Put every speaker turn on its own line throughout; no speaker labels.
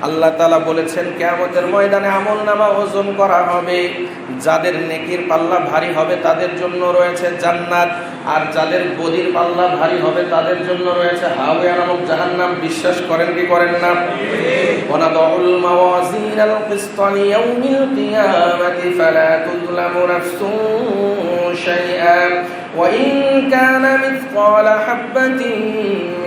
আল্লাহ তাআলা বলেছেন কিয়ামতের ময়দানে আমলনামা ওজন করা হবে। যাদের নেকির পাল্লা ভারী হবে তাদের জন্য রয়েছে জান্নাত, আর যাদের বদির পাল্লা ভারী হবে তাদের জন্য রয়েছে হাওয়া নামক জাহান্নাম। বিশ্বাস করেন কি করেন না? ওয়ানাদউল মাওয়াজিনাল কিসতা লিয়াউমিল কিয়ামাতি ফালা তুযলামু নাফসুন শাইআ ওয়া ইন কানা মিসকালা হাববাতিন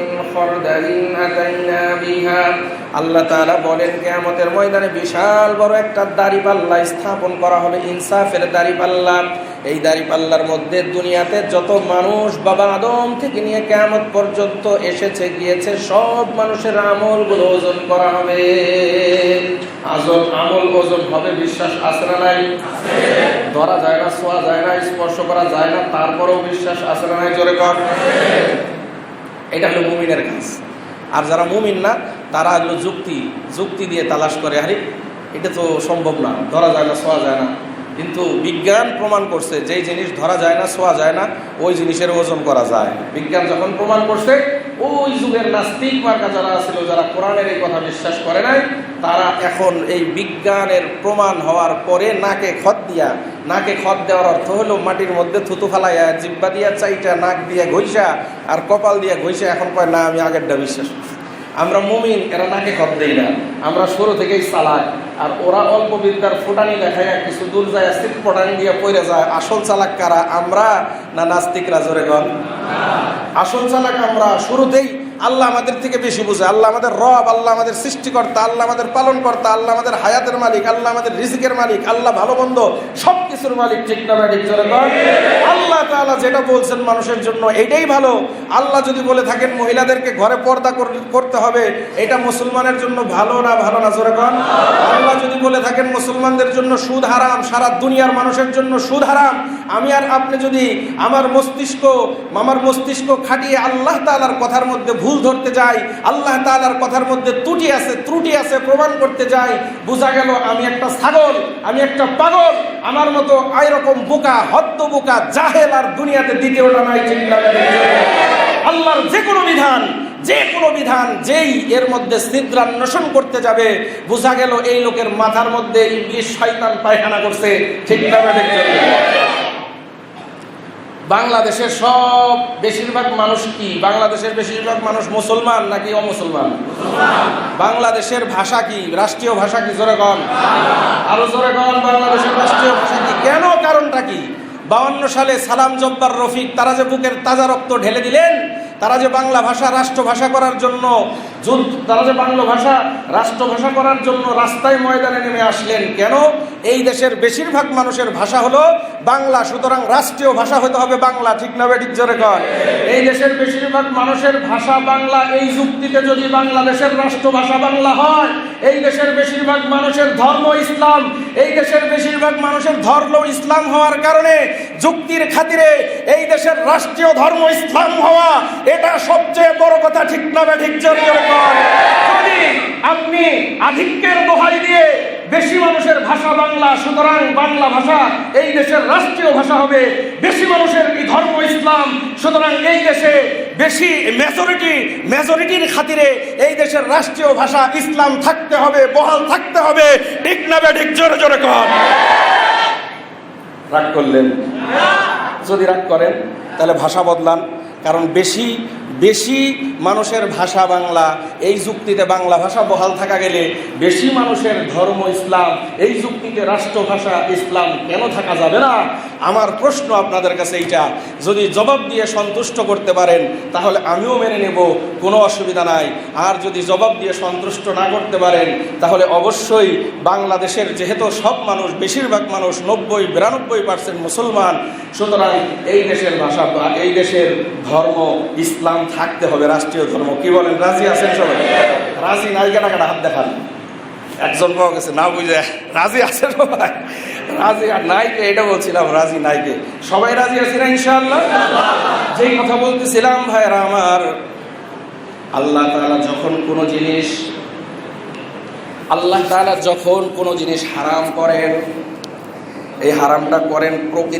আল্লাহ তাআলা বলেন কিয়ামতের ময়দানে বিশাল বড় একটা দাড়িপাল্লা স্থাপন করা হবে, ইনসাফের দাড়িপাল্লা। এই দাড়িপাল্লার মধ্যে দুনিয়াতে যত মানুষ বাবা আদম থেকে নিয়ে কিয়ামত পর্যন্ত এসেছে গিয়েছে সব মানুষের আমলগুলো ওজন করা হবে। আমল ওজন হবে। বিশ্বাস আছে না নাই? ধরা যায় না, ছোঁয়া যায় না, স্পর্শ করা যায় না, তারপরেও বিশ্বাস আছে না নাই? জোরে কর। এটা হলো মুমিনের কাজ। আর যারা মুমিন না তারা হলো যুক্তি দিয়ে তালাশ করে, আরে এটা তো সম্ভব না, ধরা যায় না, ছোঁয়া যায় না। কিন্তু বিজ্ঞান প্রমাণ করছে যেই জিনিস ধরা যায় না, ছোঁয়া যায় না, ওই জিনিসের ওজন করা যায়। বিজ্ঞান যখন প্রমাণ করছে, ওই যুগের নাস্তিক মার্কা যারা ছিল, যারা কোরআনের এই কথা বিশ্বাস করে নাই, তারা এখন এই বিজ্ঞানের প্রমাণ হওয়ার পরে নাকে খত দেওয়ার অর্থ হলো মাটির মধ্যে থুতু ফালাইয়া, জিব্বা দিয়া চাইটা, নাক দিয়ে ঘষা আর কপাল দিয়ে ঘষা এখন কয় না আমি আগেরটা বিশ্বাস করি। আমরা মুমিন, এরা নাকে খত দেই না, আমরা শুরু থেকেই চালাক। আর ওরা অল্প বিদ্যার ফুটানি দেখায় কিছু দূর যায়, স্থির পটানি দিয়ে পড়ে যায়। আসল চালাক কারা? আমরা না নাস্তিকরা? জোরে গণ। আসল চালাক আমরা। শুরুতেই আল্লাহ আমাদের থেকে বেশি বুঝে। আল্লাহ আমাদের রব, আল্লাহ আমাদের সৃষ্টিকর্তা, আল্লাহ আমাদের পালনকর্তা, আল্লাহ আমাদের হায়াতের মালিক, আল্লাহ আমাদের রিজিকের মালিক, আল্লাহ ভালো মন্দ সব কিছুর মালিক। ঠিক না ঠিক? জোরে গণ। আল্লাহ তাআলা যেটা বলছেন মানুষের জন্য এটাই ভালো। আল্লাহ যদি বলে থাকেন মহিলাদেরকে ঘরে পর্দা করতে হবে, এটা মুসলমানের জন্য ভালো না? ভালো না? জোরে গণ। আল্লাহ যদি বলে থাকেন মুসলমানদের জন্য সুদ হারাম, সারা দুনিয়ার মানুষের জন্য সুদ হারাম, আমি আর আপনি যদি আমার মস্তিষ্ক খাটিয়ে আল্লাহ তাআলার কথার মধ্যে ভুল ধরতে যাই, আল্লাহ তাআলার কথার মধ্যে ত্রুটি আছে প্রমাণ করতে যাই, বোঝা গেল আমি একটা ছাগল, আমি একটা পাগল। আমার মতো এরকম বোকা, হদ্দ বোকা, জাহেল আর দুনিয়াতে দ্বিতীয়টা নাই। আল্লাহর যে কোনো বিধান যেই এর মধ্যে ছিদ্রান্বেষণ করতে যাবে, বোঝা গেল এই লোকের মাথার মধ্যে ইবলিস শয়তান পায়খানা করছে। ঠিক না ঠিক? বাংলাদেশের বেশিরভাগ মানুষ কি? বাংলাদেশের বেশিরভাগ মানুষ মুসলমান নাকি অমুসলমান? বাংলাদেশের ভাষা কি? রাষ্ট্রীয় ভাষা কি? জোরে গণ। আরো জোরে গণ। বাংলাদেশের রাষ্ট্রীয় ভাষা কি? কেন? কারণটা কি? 52 সালে সালাম জব্বার রফিক তারা যে বুকের তাজা রক্ত ঢেলে দিলেন, তারা যে বাংলা ভাষা রাষ্ট্রভাষা করার জন্য রাস্তায় ময়দানে নেমে আসলেন। কেন? এই দেশের বেশিরভাগ মানুষের ভাষা হলো বাংলা, সুতরাং রাষ্ট্রীয় ভাষা হতে হবে বাংলা। ঠিক না ঠিক? জোরে কর। এই দেশের বেশিরভাগ মানুষের ভাষা বাংলা, এই যুক্তিতে যদি বাংলাদেশের রাষ্ট্রভাষা বাংলা হয়, এই দেশের বেশিরভাগ মানুষের ধর্ম ইসলাম, এই দেশের বেশিরভাগ মানুষের ধর্ম ইসলাম হওয়ার কারণে যুক্তির খাতিরে এই দেশের রাষ্ট্রীয় ধর্ম ইসলাম হওয়া, এটা সবচেয়ে বড় কথা। ঠিক না ঠিক? জোরে কর। যদি আপনি আধিক্যের দোহাই দিয়ে বেশি মানুষের ভাষা বাংলা, সুতরাং বাংলা ভাষা এই দেশের রাষ্ট্রীয় ভাষা হবে, বেশি মানুষের ধর্ম ইসলাম, সুতরাং এই দেশে বেশি মেজরিটির খাতিরে এই দেশের রাষ্ট্রীয় ভাষা ইসলাম থাকতে হবে, বহাল থাকতে হবে। ঠিক না ঠিক? জোরে জোরে কর। রাগ করলেন? যদি রাগ করেন তাহলে ভাষা বদলান। কারণ বেশি মানুষের ভাষা বাংলা, এই যুক্তিতে বাংলা ভাষা বহাল থাকা গেলে বেশি মানুষের ধর্ম ইসলাম, এই যুক্তিতে রাষ্ট্রভাষা ইসলাম কেন থাকা যাবে না? আমার প্রশ্ন আপনাদের কাছে এইটা। যদি জবাব দিয়ে সন্তুষ্ট করতে পারেন তাহলে আমিও মেনে নেব, কোনো অসুবিধা নাই। আর যদি জবাব দিয়ে সন্তুষ্ট না করতে পারেন তাহলে অবশ্যই বাংলাদেশের যেহেতু সব মানুষ, বেশিরভাগ মানুষ 90-92% মুসলমান, সুতরাং এই দেশের ভাষা বা এই দেশের ধর্ম ইসলাম থাকতে হবে, রাষ্ট্রীয় ধর্ম। কি বলেন? রাজি আছেন সবাই? রাজি নাই? কাটা হাত দেখান। একজন পাওয়া গেছে না বুঝে। রাজি আছে সবাই? রাজি আর নাইকে এটা বলছিলাম, রাজি নাইকে। সবাই রাজি আছি না ইনশাআল্লাহ? যেই কথা বলতেছিলাম ভাইরা আমার, আল্লাহ তাআলা যখন কোনো জিনিস হারাম করেন, এই হারামটা করেন প্রকৃতি